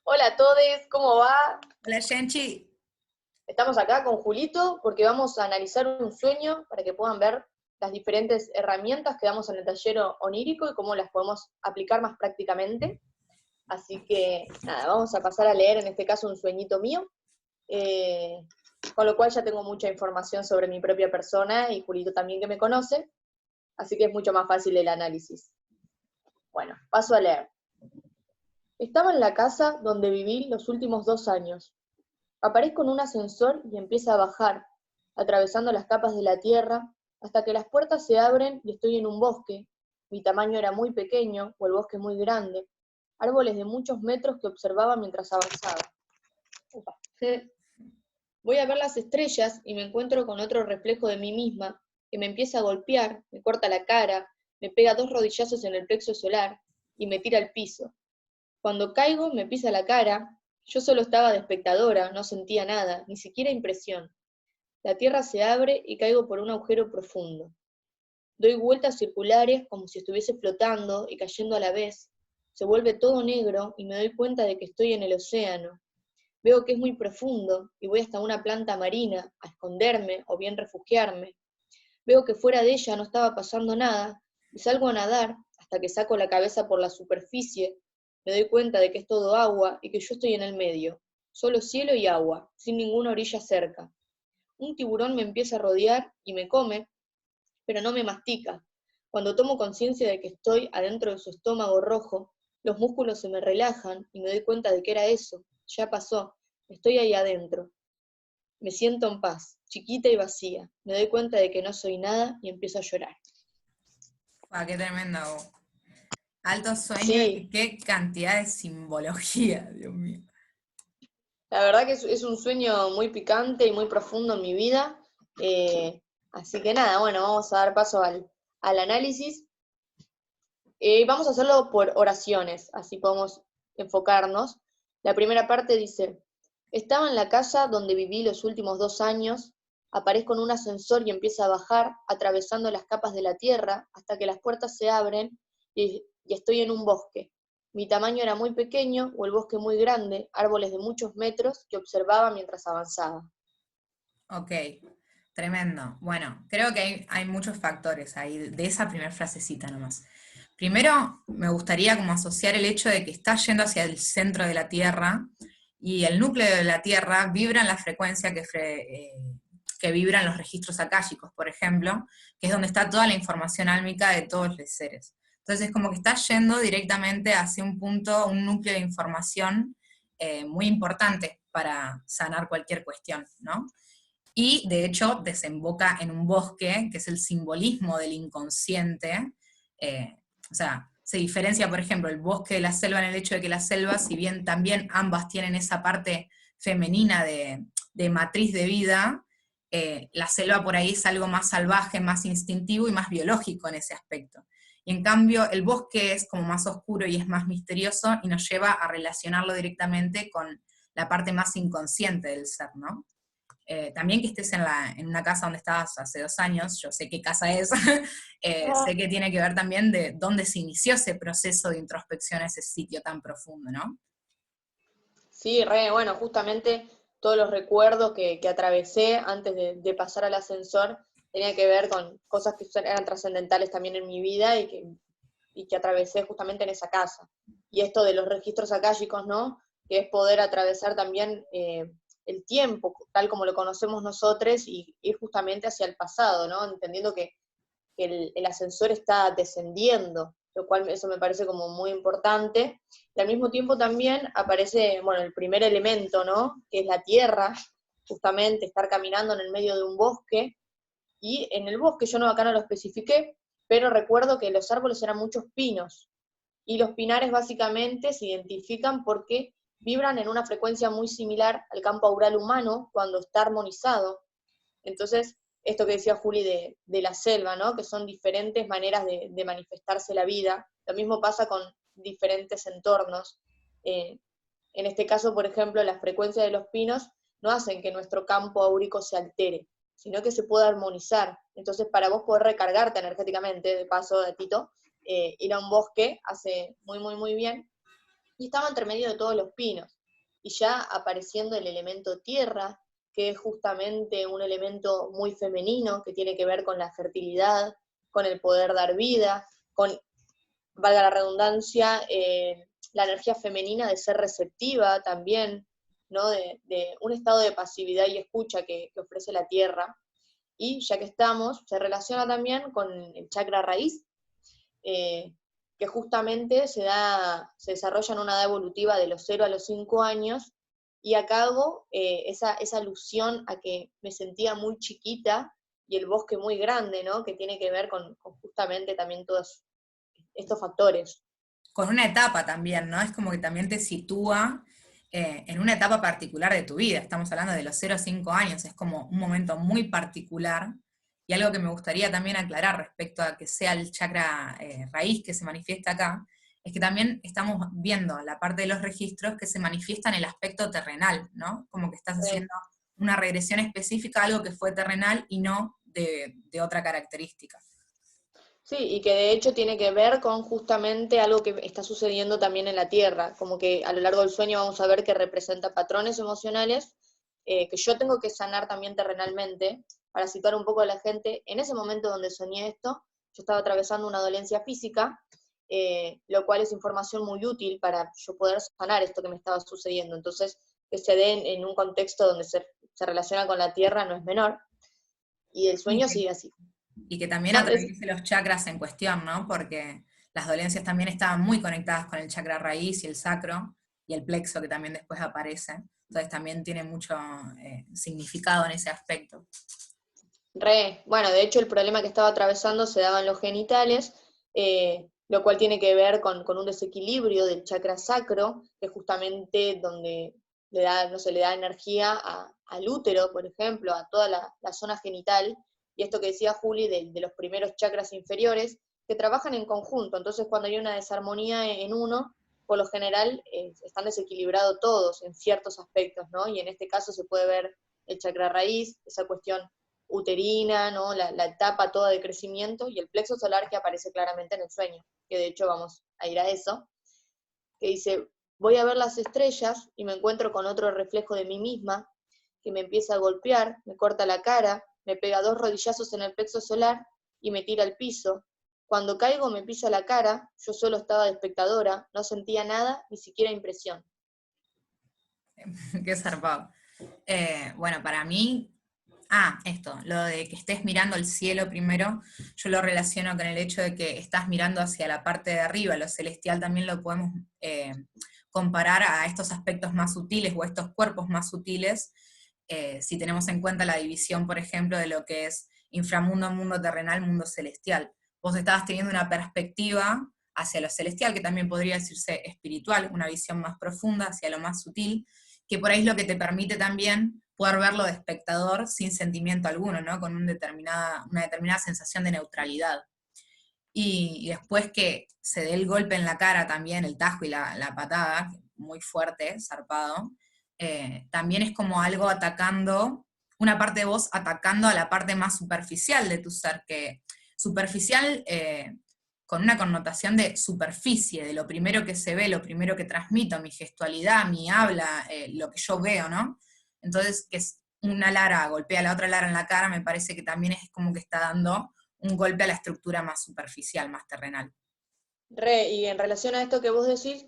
Hola a todos, ¿cómo va? Hola, Genchi. Estamos acá con Julito porque vamos a analizar un sueño para que puedan ver las diferentes herramientas que damos en el taller onírico y cómo las podemos aplicar más prácticamente. Así que nada, vamos a pasar a leer en este caso un sueñito mío, eh, con lo cual ya tengo mucha información sobre mi propia persona y Julito también que me conoce, así que es mucho más fácil el análisis. Bueno, paso a leer. Estaba en la casa donde viví los últimos 2 años. Aparezco en un ascensor y empieza a bajar, atravesando las capas de la tierra, hasta que las puertas se abren y estoy en un bosque. Mi tamaño era muy pequeño, o el bosque muy grande. Árboles de muchos metros que observaba mientras avanzaba. Upa. Voy a ver las estrellas y me encuentro con otro reflejo de mí misma, que me empieza a golpear, me corta la cara, me pega 2 rodillazos en el plexo solar y me tira al piso. Cuando caigo me pisa la cara, yo solo estaba de espectadora, no sentía nada, ni siquiera impresión. La tierra se abre y caigo por un agujero profundo. Doy vueltas circulares como si estuviese flotando y cayendo a la vez. Se vuelve todo negro y me doy cuenta de que estoy en el océano. Veo que es muy profundo y voy hasta una planta marina a esconderme o bien refugiarme. Veo que fuera de ella no estaba pasando nada y salgo a nadar hasta que saco la cabeza por la superficie. Me doy cuenta de que es todo agua y que yo estoy en el medio. Solo cielo y agua, sin ninguna orilla cerca. Un tiburón me empieza a rodear y me come, pero no me mastica. Cuando tomo conciencia de que estoy adentro de su estómago rojo, los músculos se me relajan y me doy cuenta de que era eso. Ya pasó. Estoy ahí adentro. Me siento en paz, chiquita y vacía. Me doy cuenta de que no soy nada y empiezo a llorar. Qué tremendo. Alto sueño y Sí, qué cantidad de simbología, Dios mío. la verdad que es un sueño muy picante y muy profundo en mi vida. Así que nada, bueno, vamos a dar paso al análisis. Vamos a hacerlo por oraciones, así podemos enfocarnos. La primera parte dice, estaba en la casa donde viví los últimos 2 años, aparezco en un ascensor y empieza a bajar, atravesando las capas de la tierra, hasta que las puertas se abren y estoy en un bosque. Mi tamaño era muy pequeño, o el bosque muy grande, árboles de muchos metros que observaba mientras avanzaba. Ok, tremendo. Bueno, creo que hay muchos factores ahí de esa primera frasecita nomás. Primero, me gustaría como asociar el hecho de que está yendo hacia el centro de la Tierra y el núcleo de la Tierra vibra en la frecuencia que vibran los registros akáshicos, por ejemplo, que es donde está toda la información álmica de todos los seres. Entonces, como que está yendo directamente hacia un punto, un núcleo de información muy importante para sanar cualquier cuestión, ¿no? Y de hecho desemboca en un bosque, que es el simbolismo del inconsciente. O sea, se diferencia, por ejemplo, el bosque de la selva en el hecho de que la selva, si bien también ambas tienen esa parte femenina de matriz de vida, la selva por ahí es algo más salvaje, más instintivo y más biológico en ese aspecto. Y en cambio, el bosque es como más oscuro y es más misterioso y nos lleva a relacionarlo directamente con la parte más inconsciente del ser, ¿no? También que estés en una casa donde estabas hace 2 años, yo sé qué casa es, sé que tiene que ver también de dónde se inició ese proceso de introspección a ese sitio tan profundo, ¿no? Sí, re, bueno, justamente todos los recuerdos que atravesé antes de pasar al ascensor tenía que ver con cosas que eran trascendentales también en mi vida y que atravesé justamente en esa casa. Y esto de los registros akáshicos, ¿no? Que es poder atravesar también el tiempo, tal como lo conocemos nosotros, y ir justamente hacia el pasado, ¿no? Entendiendo que el ascensor está descendiendo, lo cual eso me parece como muy importante. Y al mismo tiempo también aparece, bueno, el primer elemento, ¿no? Que es la tierra, justamente estar caminando en el medio de un bosque, y en el bosque, yo no acá no lo especifiqué, pero recuerdo que los árboles eran muchos pinos, y los pinares básicamente se identifican porque vibran en una frecuencia muy similar al campo aural humano cuando está armonizado. Entonces, esto que decía Juli de la selva, ¿no? Que son diferentes maneras de manifestarse la vida. Lo mismo pasa con diferentes entornos. Eh, en este caso, por ejemplo, la frecuencia de los pinos no hacen que nuestro campo áurico se altere, sino que se pueda armonizar. Entonces, para vos poder recargarte energéticamente, de paso, de Tito, ir a un bosque hace muy, muy, muy bien. Y estaba entre medio de todos los pinos. y ya apareciendo el elemento tierra, que es justamente un elemento muy femenino, que tiene que ver con la fertilidad, con el poder dar vida, con, valga la redundancia, la energía femenina de ser receptiva también, ¿no? De un estado de pasividad y escucha que ofrece la tierra. Y ya que estamos, se relaciona también con el chakra raíz, eh, que justamente se desarrolla en una edad evolutiva de los 0 a los 5 años, y acabo esa alusión a que me sentía muy chiquita y el bosque muy grande, ¿no? Que tiene que ver con justamente también todos estos factores. Con una etapa también, ¿no? Es como que también te sitúa en una etapa particular de tu vida. Estamos hablando de los 0 a 5 años, es como un momento muy particular. Y algo que me gustaría también aclarar respecto a que sea el chakra raíz que se manifiesta acá, es que también estamos viendo la parte de los registros que se manifiesta en el aspecto terrenal, ¿no? Como que estás Sí. haciendo una regresión específica a algo que fue terrenal y no de otra característica. Sí, y que de hecho tiene que ver con justamente algo que está sucediendo también en la Tierra, como que a lo largo del sueño vamos a ver que representa patrones emocionales que yo tengo que sanar también terrenalmente, para situar un poco a la gente. En ese momento donde soñé esto, yo estaba atravesando una dolencia física, lo cual es información muy útil para yo poder sanar esto que me estaba sucediendo. Entonces, que se dé en un contexto donde se relaciona con la Tierra no es menor, y el Y sueño sigue así. que también No, atraviese los chakras en cuestión, ¿no? Porque las dolencias también estaban muy conectadas con el chakra raíz y el sacro, y el plexo que también después aparece. Entonces también tiene mucho significado en ese aspecto. Bueno, de hecho el problema que estaba atravesando se daba en los genitales, lo cual tiene que ver con un desequilibrio del chakra sacro, que es justamente donde le da, no sé, le da energía al útero, por ejemplo, a toda la zona genital, y esto que decía Juli de los primeros chakras inferiores, que trabajan en conjunto. Entonces cuando hay una desarmonía en uno, por lo general están desequilibrados todos en ciertos aspectos, ¿no? Y en este caso se puede ver el chakra raíz, esa cuestión uterina, ¿no? La etapa toda de crecimiento, y el plexo solar que aparece claramente en el sueño, que de hecho vamos a ir a eso, que dice, voy a ver las estrellas y me encuentro con otro reflejo de mí misma, que me empieza a golpear, me corta la cara, me pega 2 rodillazos en el plexo solar y me tira al piso. Cuando caigo me pisa la cara, yo solo estaba de espectadora, no sentía nada, ni siquiera impresión. Qué zarpado. Bueno, para mí, esto, lo de que estés mirando el cielo primero, yo lo relaciono con el hecho de que estás mirando hacia la parte de arriba, lo celestial también lo podemos comparar a estos aspectos más sutiles o estos cuerpos más sutiles, si tenemos en cuenta la división, por ejemplo, de lo que es inframundo, mundo terrenal, mundo celestial. Vos estabas teniendo una perspectiva hacia lo celestial, que también podría decirse espiritual, una visión más profunda hacia lo más sutil, que por ahí es lo que te permite también poder verlo de espectador sin sentimiento alguno, ¿no? Con una determinada sensación de neutralidad. Y después que se dé el golpe en la cara también, el tajo y la patada, muy fuerte, zarpado, también es como algo atacando, una parte de vos atacando a la parte más superficial de tu ser, que superficial con una connotación de superficie, de lo primero que se ve, lo primero que transmito, mi gestualidad, mi habla, lo que yo veo, ¿no? Entonces, que una Lara golpea a la otra Lara en la cara, me parece que también es como que está dando un golpe a la estructura más superficial, más terrenal. Y en relación a esto que vos decís,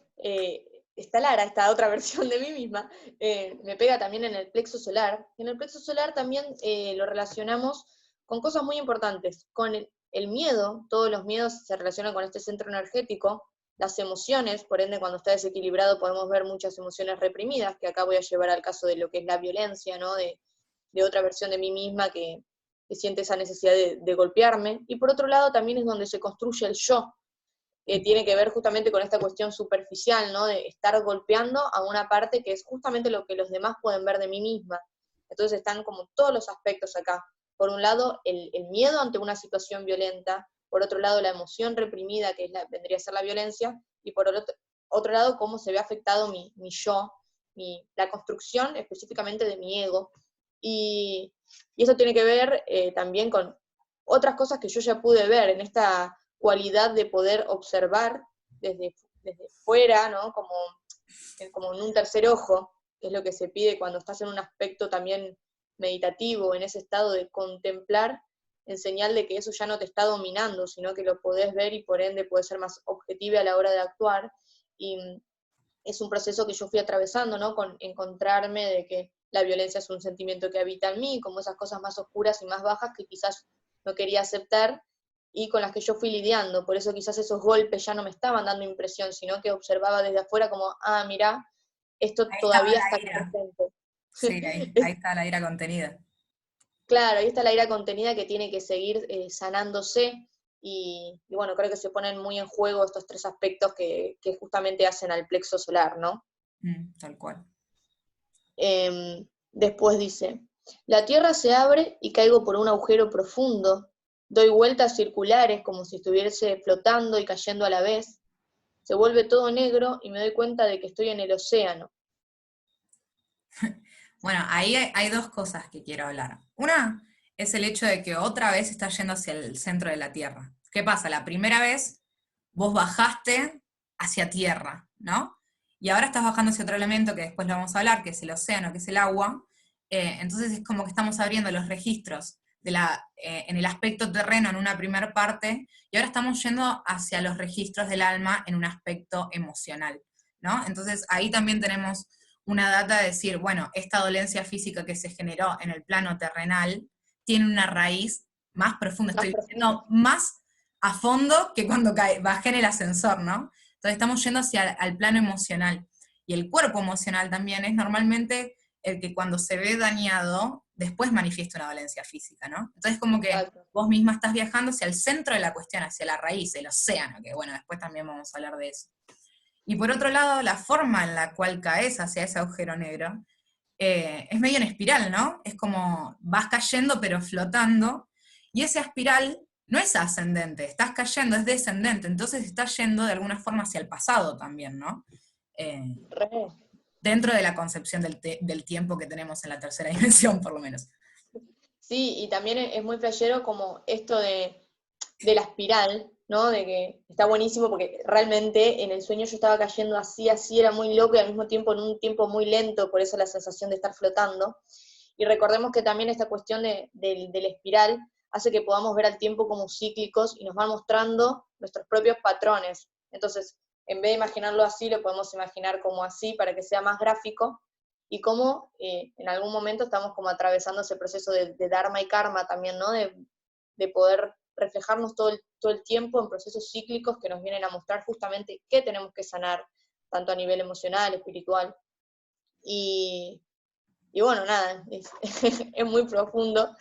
está Lara, esta otra versión de mí misma, me pega también en el plexo solar. En el plexo solar también lo relacionamos con cosas muy importantes, con el miedo, todos los miedos se relacionan con este centro energético, las emociones, por ende cuando está desequilibrado podemos ver muchas emociones reprimidas, que acá voy a llevar al caso de lo que es la violencia, ¿no? De otra versión de mí misma que siente esa necesidad de golpearme. Y por otro lado también es donde se construye el yo, tiene que ver justamente con esta cuestión superficial, ¿no? De estar golpeando a una parte que es justamente lo que los demás pueden ver de mí misma. Entonces están como todos los aspectos acá. Por un lado, el miedo ante una situación violenta, por otro lado, la emoción reprimida, que vendría a ser la violencia, y por otro lado, cómo se ve afectado mi yo, la construcción específicamente de mi ego. Y eso tiene que ver también con otras cosas que yo ya pude ver en esta cualidad de poder observar desde fuera, ¿no? Como en un tercer ojo, que es lo que se pide cuando estás en un aspecto también meditativo, en ese estado de contemplar, en señal de que eso ya no te está dominando, sino que lo podés ver y por ende podés ser más objetivo a la hora de actuar. Y es un proceso que yo fui atravesando, ¿no? Con encontrarme de que la violencia es un sentimiento que habita en mí, como esas cosas más oscuras y más bajas que quizás no quería aceptar y con las que yo fui lidiando. Por eso quizás esos golpes ya no me estaban dando impresión, sino que observaba desde afuera como, ah, mirá, esto Ahí estaba todavía está la aquí ira. presente. Sí, ahí está la ira contenida. Claro, ahí está la ira contenida que tiene que seguir sanándose y bueno, creo que se ponen muy en juego estos tres aspectos que justamente hacen al plexo solar, ¿no? Tal cual. Después dice, la tierra se abre y caigo por un agujero profundo, doy vueltas circulares como si estuviese flotando y cayendo a la vez, se vuelve todo negro y me doy cuenta de que estoy en el océano. Bueno, ahí hay dos cosas que quiero hablar. Una es el hecho de que otra vez estás yendo hacia el centro de la Tierra. ¿Qué pasa? La primera vez vos bajaste hacia tierra, ¿no? Y ahora estás bajando hacia otro elemento que después lo vamos a hablar, que es el océano, que es el agua. Entonces es como que estamos abriendo los registros en el aspecto terreno en una primera parte, y ahora estamos yendo hacia los registros del alma en un aspecto emocional, ¿no? Entonces ahí también tenemos una data de decir, bueno, esta dolencia física que se generó en el plano terrenal tiene una raíz más profunda, Más estoy profundo. diciendo más a fondo que cuando bajé en el ascensor, ¿no? Entonces estamos yendo hacia al plano emocional. Y el cuerpo emocional también es normalmente el que cuando se ve dañado, después manifiesta una dolencia física, ¿no? Entonces como que Exacto. vos misma estás viajando hacia el centro de la cuestión, hacia la raíz, el océano, que bueno, después también vamos a hablar de eso. Y por otro lado, la forma en la cual caes hacia ese agujero negro es medio en espiral, ¿no? Es como vas cayendo pero flotando, y esa espiral no es ascendente, estás cayendo, es descendente, entonces estás yendo de alguna forma hacia el pasado también, ¿no? Eh, Re. Dentro de la concepción del tiempo que tenemos en la tercera dimensión, por lo menos. Sí, y también es muy flashero como esto de la espiral, ¿no? De que está buenísimo porque realmente en el sueño yo estaba cayendo así, así, era muy loco y al mismo tiempo en un tiempo muy lento, por eso la sensación de estar flotando. Y recordemos que también esta cuestión de la espiral hace que podamos ver al tiempo como cíclicos y nos van mostrando nuestros propios patrones. Entonces, en vez de imaginarlo así, lo podemos imaginar como así para que sea más gráfico y cómo en algún momento estamos como atravesando ese proceso de dharma y karma también, ¿no? De poder reflejarnos todo el tiempo en procesos cíclicos que nos vienen a mostrar justamente qué tenemos que sanar, tanto a nivel emocional, espiritual. Y, y bueno, nada, es muy profundo.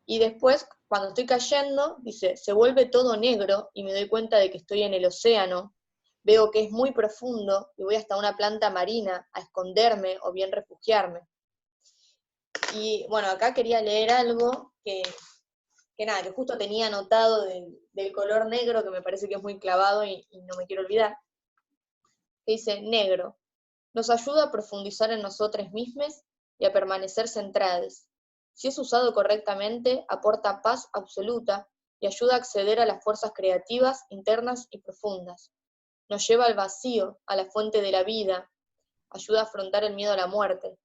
Y después, cuando estoy cayendo, dice, se vuelve todo negro y me doy cuenta de que estoy en el océano. Veo que es muy profundo y voy hasta una planta marina a esconderme o bien refugiarme. Y bueno, acá quería leer algo que nada, que justo tenía anotado del color negro, que me parece que es muy clavado y no me quiero olvidar, que dice, negro, nos ayuda a profundizar en nosotros mismos y a permanecer centrados. Si es usado correctamente, aporta paz absoluta y ayuda a acceder a las fuerzas creativas, internas y profundas. Nos lleva al vacío, a la fuente de la vida, ayuda a afrontar el miedo a la muerte.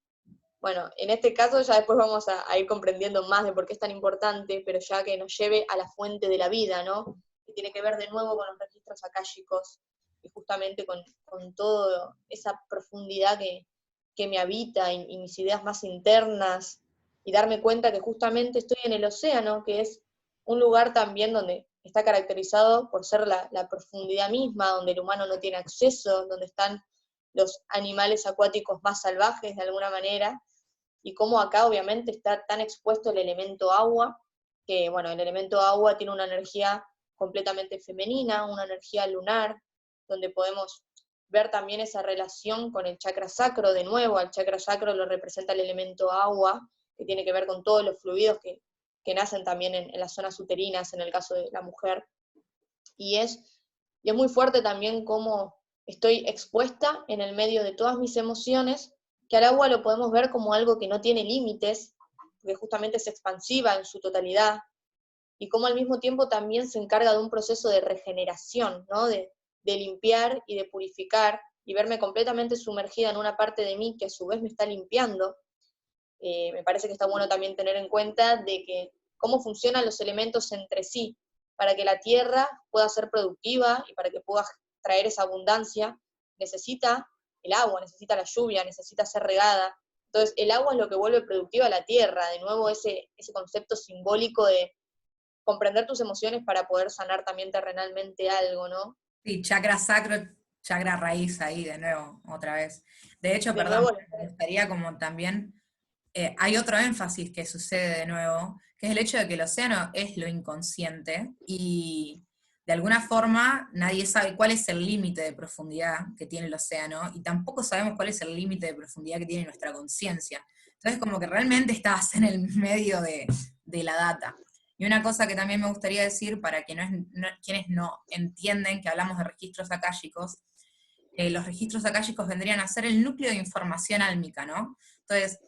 Bueno, en este caso ya después vamos a ir comprendiendo más de por qué es tan importante, pero ya que nos lleve a la fuente de la vida, ¿no? Que tiene que ver de nuevo con los registros akáshicos y justamente con toda esa profundidad que me habita y mis ideas más internas y darme cuenta que justamente estoy en el océano, que es un lugar también donde está caracterizado por ser la profundidad misma, donde el humano no tiene acceso, donde están los animales acuáticos más salvajes de alguna manera, y cómo acá obviamente está tan expuesto el elemento agua, que bueno, el elemento agua tiene una energía completamente femenina, una energía lunar, donde podemos ver también esa relación con el chakra sacro, de nuevo, al chakra sacro lo representa el elemento agua, que tiene que ver con todos los fluidos que nacen también en las zonas uterinas, en el caso de la mujer, y es muy fuerte también cómo estoy expuesta en el medio de todas mis emociones, que al agua lo podemos ver como algo que no tiene límites, porque justamente es expansiva en su totalidad, y cómo al mismo tiempo también se encarga de un proceso de regeneración, ¿no? de limpiar y de purificar, y verme completamente sumergida en una parte de mí que a su vez me está limpiando. Me parece que está bueno también tener en cuenta de que cómo funcionan los elementos entre sí, para que la tierra pueda ser productiva y para que pueda traer esa abundancia, necesita el agua, necesita la lluvia, necesita ser regada. Entonces, el agua es lo que vuelve productiva a la tierra, de nuevo ese concepto simbólico de comprender tus emociones para poder sanar también terrenalmente algo, ¿no? Sí, chakra sacro, chakra raíz ahí de nuevo, otra vez. De hecho, De perdón, nuevo, me gustaría como también, hay otro énfasis que sucede de nuevo, que es el hecho de que el océano es lo inconsciente y de alguna forma nadie sabe cuál es el límite de profundidad que tiene el océano y tampoco sabemos cuál es el límite de profundidad que tiene nuestra conciencia. Entonces como que realmente estás en el medio de la data. Y una cosa que también me gustaría decir para quienes no entienden que hablamos de registros akáshicos, los registros akáshicos vendrían a ser el núcleo de información álmica, ¿no? Entonces,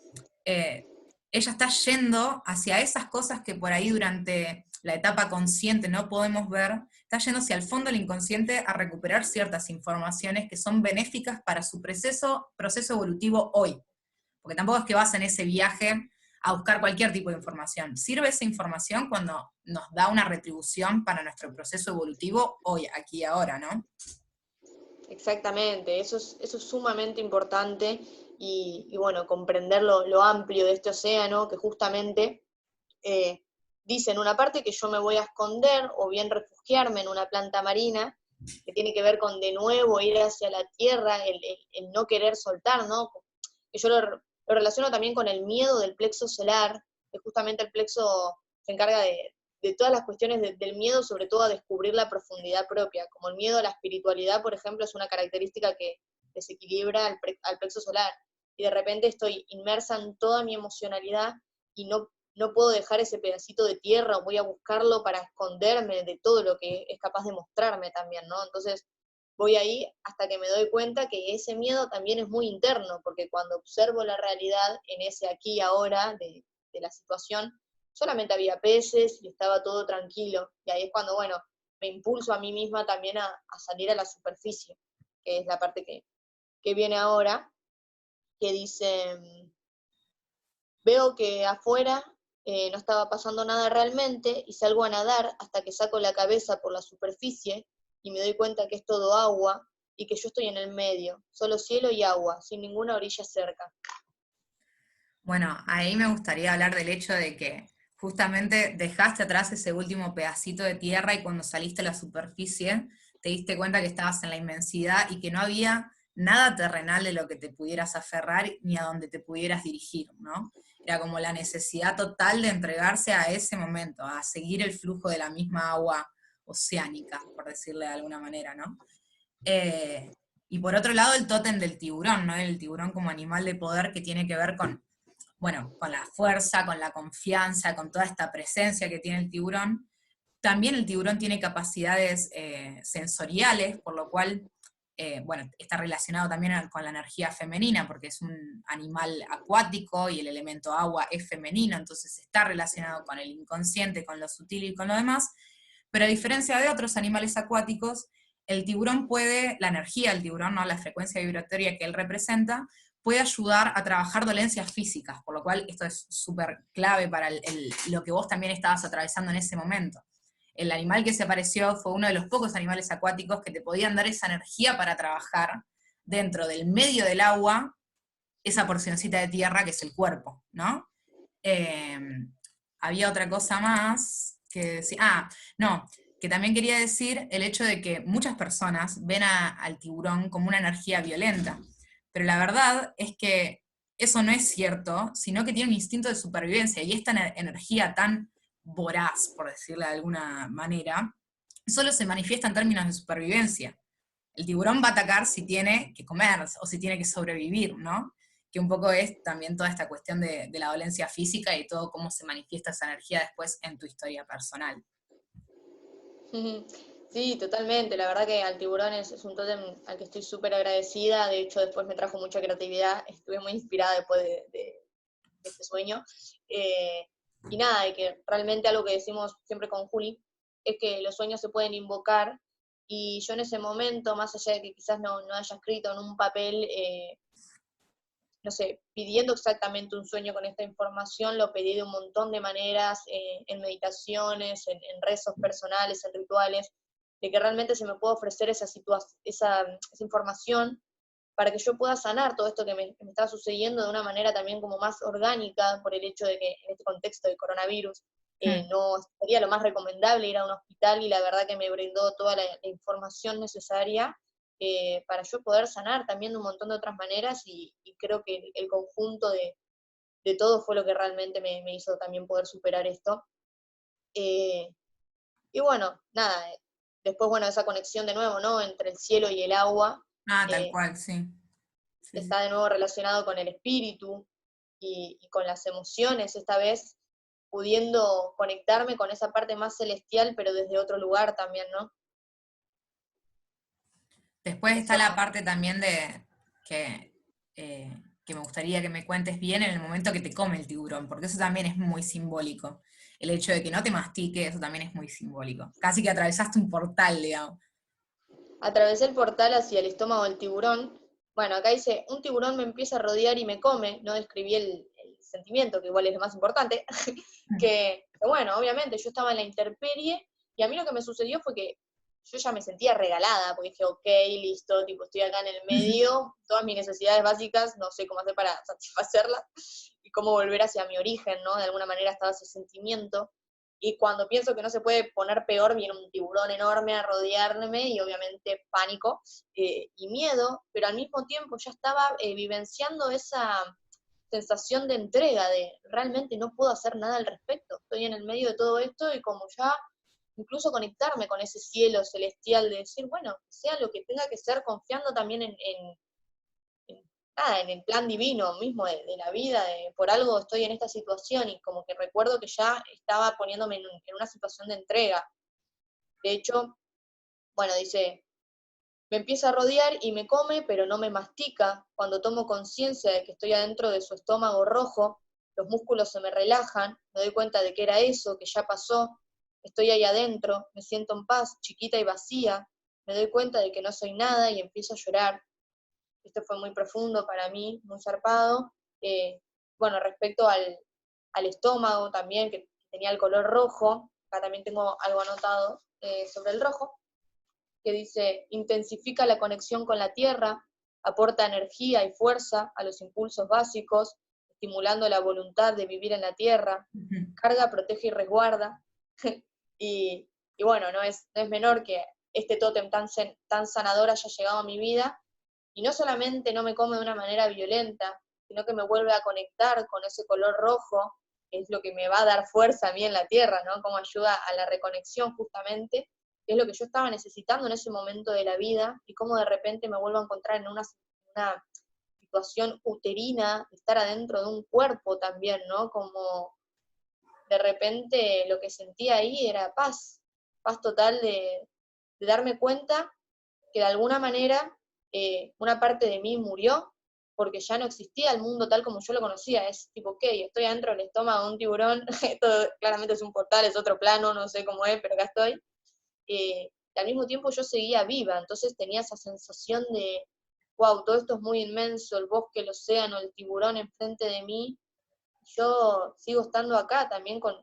eh, ella está yendo hacia esas cosas que por ahí durante la etapa consciente no podemos ver, está yendo hacia el fondo del inconsciente a recuperar ciertas informaciones que son benéficas para su proceso evolutivo hoy. Porque tampoco es que vas en ese viaje a buscar cualquier tipo de información. Sirve esa información cuando nos da una retribución para nuestro proceso evolutivo hoy, aquí y ahora, ¿no? exactamente, eso es sumamente importante y bueno, comprender lo amplio de este océano que justamente dice en una parte que yo me voy a esconder o bien refugiarme en una planta marina, que tiene que ver con de nuevo ir hacia la tierra, el no querer soltar, ¿no? Que yo lo relaciono también con el miedo del plexo solar, que justamente el plexo se encarga de todas las cuestiones del miedo, sobre todo a descubrir la profundidad propia, como el miedo a la espiritualidad, por ejemplo, es una característica que desequilibra al plexo solar, y de repente estoy inmersa en toda mi emocionalidad y no puedo dejar ese pedacito de tierra, o voy a buscarlo para esconderme de todo lo que es capaz de mostrarme también, ¿no? Entonces voy ahí hasta que me doy cuenta que ese miedo también es muy interno, porque cuando observo la realidad en ese aquí y ahora de la situación, solamente había peces y estaba todo tranquilo, y ahí es cuando, bueno, me impulso a mí misma también a salir a la superficie, que es la parte que viene ahora, que dice, veo que afuera no estaba pasando nada realmente y salgo a nadar hasta que saco la cabeza por la superficie y me doy cuenta que es todo agua y que yo estoy en el medio, solo cielo y agua, sin ninguna orilla cerca. Bueno, ahí me gustaría hablar del hecho de que justamente dejaste atrás ese último pedacito de tierra y cuando saliste a la superficie te diste cuenta que estabas en la inmensidad y que no había nada terrenal de lo que te pudieras aferrar ni a donde te pudieras dirigir, ¿no? Era como la necesidad total de entregarse a ese momento, a seguir el flujo de la misma agua oceánica, por decirle de alguna manera, ¿no? Y por otro lado, el tótem del tiburón, ¿no? El tiburón como animal de poder que tiene que ver con, bueno, con la fuerza, con la confianza, con toda esta presencia que tiene el tiburón. También el tiburón tiene capacidades sensoriales, por lo cual, bueno, está relacionado también con la energía femenina, porque es un animal acuático y el elemento agua es femenino, entonces está relacionado con el inconsciente, con lo sutil y con lo demás. Pero a diferencia de otros animales acuáticos, el tiburón puede, la energía del tiburón, ¿no? La frecuencia vibratoria que él representa, puede ayudar a trabajar dolencias físicas, por lo cual esto es súper clave para lo que vos también estabas atravesando en ese momento. El animal que se apareció fue uno de los pocos animales acuáticos que te podían dar esa energía para trabajar dentro del medio del agua, esa porcioncita de tierra que es el cuerpo, ¿no? Eh, había otra cosa más que decir, no, que también quería decir el hecho de que muchas personas ven al tiburón como una energía violenta, pero la verdad es que eso no es cierto, sino que tiene un instinto de supervivencia y esta energía tan voraz, por decirle de alguna manera, solo se manifiesta en términos de supervivencia. El tiburón va a atacar si tiene que comer o si tiene que sobrevivir, ¿no? Que un poco es también toda esta cuestión de la dolencia física y todo cómo se manifiesta esa energía después en tu historia personal. Sí, totalmente. La verdad que al tiburón es un tótem al que estoy súper agradecida. De hecho, después me trajo mucha creatividad. Estuve muy inspirada después de este sueño. Eh, y nada, y que realmente algo que decimos siempre con Juli es que los sueños se pueden invocar y yo en ese momento, más allá de que quizás no haya escrito en un papel, no sé, pidiendo exactamente un sueño con esta información, lo pedí de un montón de maneras, en meditaciones, en rezos personales, en rituales, de que realmente se me pueda ofrecer esa información para que yo pueda sanar todo esto que me está sucediendo de una manera también como más orgánica, por el hecho de que en este contexto de coronavirus no sería lo más recomendable ir a un hospital, y la verdad que me brindó toda la información necesaria para yo poder sanar también de un montón de otras maneras, y creo que el conjunto de todo fue lo que realmente me hizo también poder superar esto. Eh, y bueno, nada, después, bueno, esa conexión de nuevo, ¿no? Entre el cielo y el agua, Ah, tal eh, cual, sí. Sí, sí. está de nuevo relacionado con el espíritu y con las emociones, esta vez pudiendo conectarme con esa parte más celestial, pero desde otro lugar también, ¿no? Después está Eso, la parte también de que me gustaría que me cuentes bien en el momento que te come el tiburón, porque eso también es muy simbólico. El hecho de que no te mastique, eso también es muy simbólico. Casi que atravesaste un portal, digamos. atravesé el portal hacia el estómago del tiburón. Bueno, acá dice, un tiburón me empieza a rodear y me come, no describí el sentimiento, que igual es lo más importante, que bueno, obviamente yo estaba en la intemperie, y a mí lo que me sucedió fue que yo ya me sentía regalada, porque dije, ok, listo, tipo, estoy acá en el medio, todas mis necesidades básicas, no sé cómo hacer para satisfacerlas, y cómo volver hacia mi origen, ¿no? De alguna manera estaba ese sentimiento, y cuando pienso que no se puede poner peor, viene un tiburón enorme a rodearme, y obviamente pánico y miedo, pero al mismo tiempo ya estaba vivenciando esa sensación de entrega, de realmente no puedo hacer nada al respecto, estoy en el medio de todo esto, y como ya incluso conectarme con ese cielo celestial de decir, bueno, sea lo que tenga que ser, confiando también en el plan divino mismo de la vida, de por algo estoy en esta situación, y como que recuerdo que ya estaba poniéndome en una situación de entrega. De hecho, bueno, dice, me empieza a rodear y me come, pero no me mastica. Cuando tomo conciencia de que estoy adentro de su estómago rojo, los músculos se me relajan, me doy cuenta de que era eso, que ya pasó, estoy ahí adentro, me siento en paz, chiquita y vacía, me doy cuenta de que no soy nada y empiezo a llorar. Esto fue muy profundo para mí, muy zarpado. Bueno, respecto al estómago también, que tenía el color rojo, acá también tengo algo anotado sobre el rojo, que dice, intensifica la conexión con la tierra, aporta energía y fuerza a los impulsos básicos, estimulando la voluntad de vivir en la tierra, carga, protege y resguarda. y, y bueno, no es menor que este tótem tan sanador haya llegado a mi vida, y no solamente no me come de una manera violenta, sino que me vuelve a conectar con ese color rojo, que es lo que me va a dar fuerza a mí en la tierra, ¿no? Como ayuda a la reconexión justamente, que es lo que yo estaba necesitando en ese momento de la vida, y cómo de repente me vuelvo a encontrar en una situación uterina, estar adentro de un cuerpo también, ¿no? Como de repente lo que sentía ahí era paz, paz total de darme cuenta que de alguna manera una parte de mí murió, porque ya no existía el mundo tal como yo lo conocía. Es tipo, ok, estoy adentro del estómago de un tiburón, esto claramente es un portal, es otro plano, no sé cómo es, pero acá estoy. Y al mismo tiempo yo seguía viva, entonces tenía esa sensación de, wow, todo esto es muy inmenso, el bosque, el océano, el tiburón enfrente de mí, yo sigo estando acá también con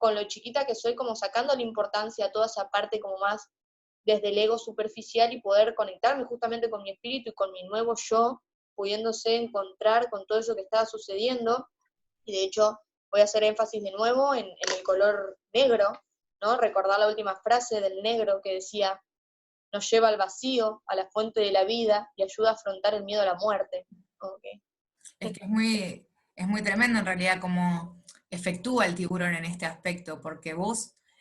lo chiquita que soy, como sacando la importancia a toda esa parte como más desde el ego superficial, y poder conectarme justamente con mi espíritu y con mi nuevo yo, pudiéndose encontrar con todo eso que estaba sucediendo. Y de hecho voy a hacer énfasis de nuevo en el color negro, ¿no? Recordar la última frase del negro que decía, nos lleva al vacío, a la fuente de la vida, y ayuda a afrontar el miedo a la muerte. Okay. Es que es muy tremendo en realidad cómo efectúa el tiburón en este aspecto, porque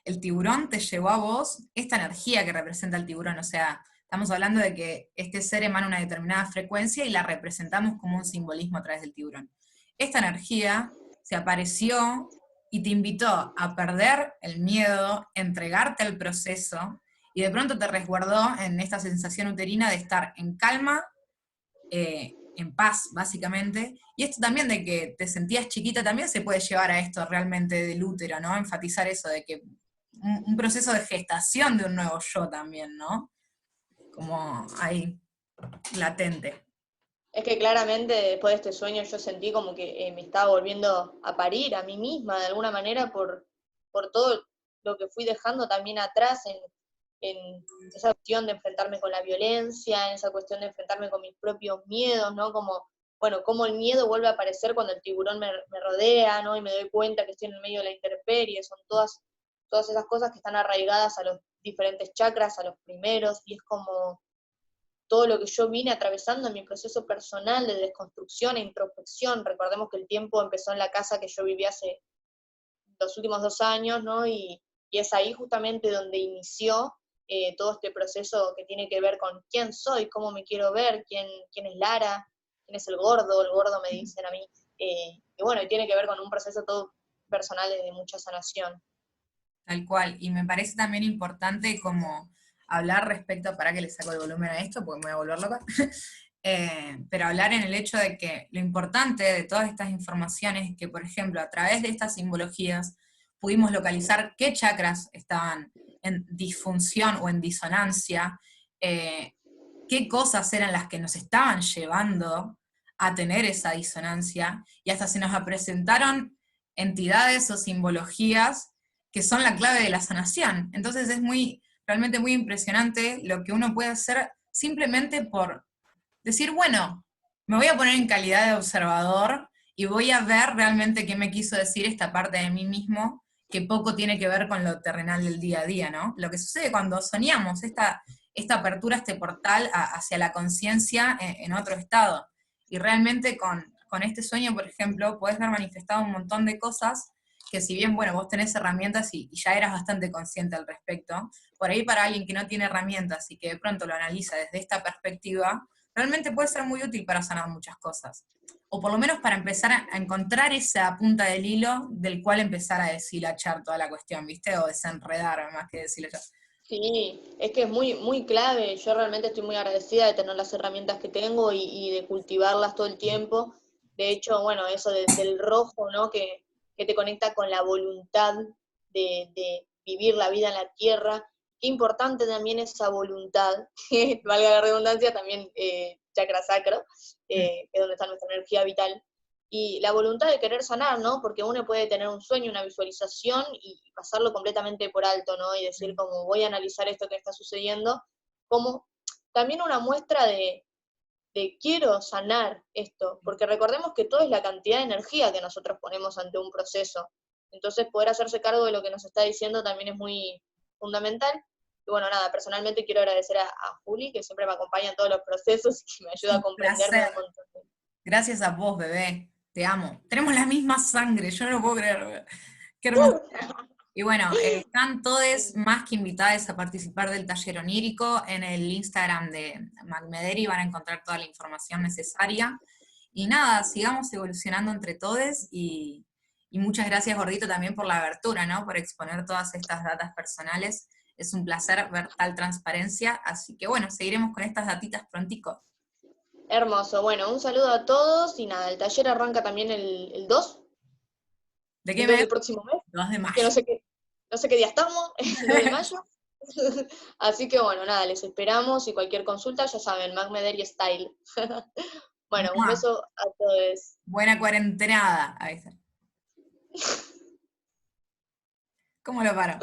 el tiburón te llevó a vos esta energía que representa el tiburón, o sea, estamos hablando de que este ser emana una determinada frecuencia y la representamos como un simbolismo a través del tiburón. Esta energía se apareció y te invitó a perder el miedo, entregarte al proceso, y de pronto te resguardó en esta sensación uterina de estar en calma, en paz, básicamente. Y esto también de que te sentías chiquita también se puede llevar a esto realmente del útero, ¿no? Enfatizar eso de que un proceso de gestación de un nuevo yo también, ¿no? como ahí, latente. Es que claramente después de este sueño yo sentí como que me estaba volviendo a parir a mí misma de alguna manera por todo lo que fui dejando también atrás en esa cuestión de enfrentarme con la violencia, en esa cuestión de enfrentarme con mis propios miedos, ¿no? Como, bueno, cómo el miedo vuelve a aparecer cuando el tiburón me rodea, ¿no? Y me doy cuenta que estoy en el medio de la intemperie, son todas esas cosas que están arraigadas a los diferentes chakras, a los primeros, y es como todo lo que yo vine atravesando en mi proceso personal de desconstrucción e introspección. Recordemos que el tiempo empezó en la casa que yo viví hace los últimos 2 años, ¿no? Y es ahí justamente donde inició todo este proceso que tiene que ver con quién soy, cómo me quiero ver, quién es Lara, quién es el gordo me dicen a mí. Y bueno, y tiene que ver con un proceso todo personal de mucha sanación. Tal cual. Y me parece también importante como hablar respecto, para que le saco el volumen a esto, porque me voy a volver loca, pero hablar en el hecho de que lo importante de todas estas informaciones es que, por ejemplo, a través de estas simbologías pudimos localizar qué chakras estaban en disfunción o en disonancia, eh, qué cosas eran las que nos estaban llevando a tener esa disonancia, y hasta se nos presentaron entidades o simbologías que son la clave de la sanación. Entonces es realmente muy impresionante lo que uno puede hacer simplemente por decir, bueno, me voy a poner en calidad de observador y voy a ver realmente qué me quiso decir esta parte de mí mismo, que poco tiene que ver con lo terrenal del día a día, ¿no? Lo que sucede cuando soñamos, esta apertura, este portal hacia la conciencia en otro estado. Y realmente con este sueño, por ejemplo, podés ver manifestado un montón de cosas que, si bien, bueno, vos tenés herramientas y ya eras bastante consciente al respecto, por ahí para alguien que no tiene herramientas y que de pronto lo analiza desde esta perspectiva, realmente puede ser muy útil para sanar muchas cosas. O por lo menos para empezar a encontrar esa punta del hilo del cual empezar a deshilachar toda la cuestión, ¿viste? O desenredar más que deshilachar. Sí, es que es muy clave. Yo realmente estoy muy agradecida de tener las herramientas que tengo y de cultivarlas todo el tiempo. De hecho, bueno, eso del rojo, ¿no? Que te conecta con la voluntad de vivir la vida en la tierra. Qué importante también esa voluntad, que valga la redundancia, también chakra sacro, que es donde está nuestra energía vital. Y la voluntad de querer sanar, ¿no? Porque uno puede tener un sueño, una visualización y pasarlo completamente por alto, ¿no? Y decir como voy a analizar esto que está sucediendo, como también una muestra de quiero sanar esto, porque recordemos que todo es la cantidad de energía que nosotros ponemos ante un proceso. Entonces poder hacerse cargo de lo que nos está diciendo también es muy fundamental. Y bueno, nada, personalmente quiero agradecer a Juli, que siempre me acompaña en todos los procesos y que me ayuda a Un comprenderme placer. un montón. Gracias a vos, bebé. Te amo. Tenemos la misma sangre, yo no lo puedo creer, bebé. Qué hermoso. Y bueno, están todos más que invitados a participar del taller onírico. En el Instagram de Macmederi van a encontrar toda la información necesaria. Y nada, sigamos evolucionando entre todos y muchas gracias, Gordito, también por la abertura, ¿no? Por exponer todas estas datas personales. Es un placer ver tal transparencia, así que bueno, seguiremos con estas datitas prontico. Hermoso. Bueno, un saludo a todos y nada, el taller arranca también el 2, ¿De qué el 2 mes? del próximo mes, 2 de que mayo. no sé qué día estamos, el 2 de mayo. Así que bueno, nada, les esperamos y cualquier consulta, ya saben, Macmederi Style. Bueno, un Mua. beso a todos. Buena cuarentenada. Ahí está. ¿Cómo lo paro?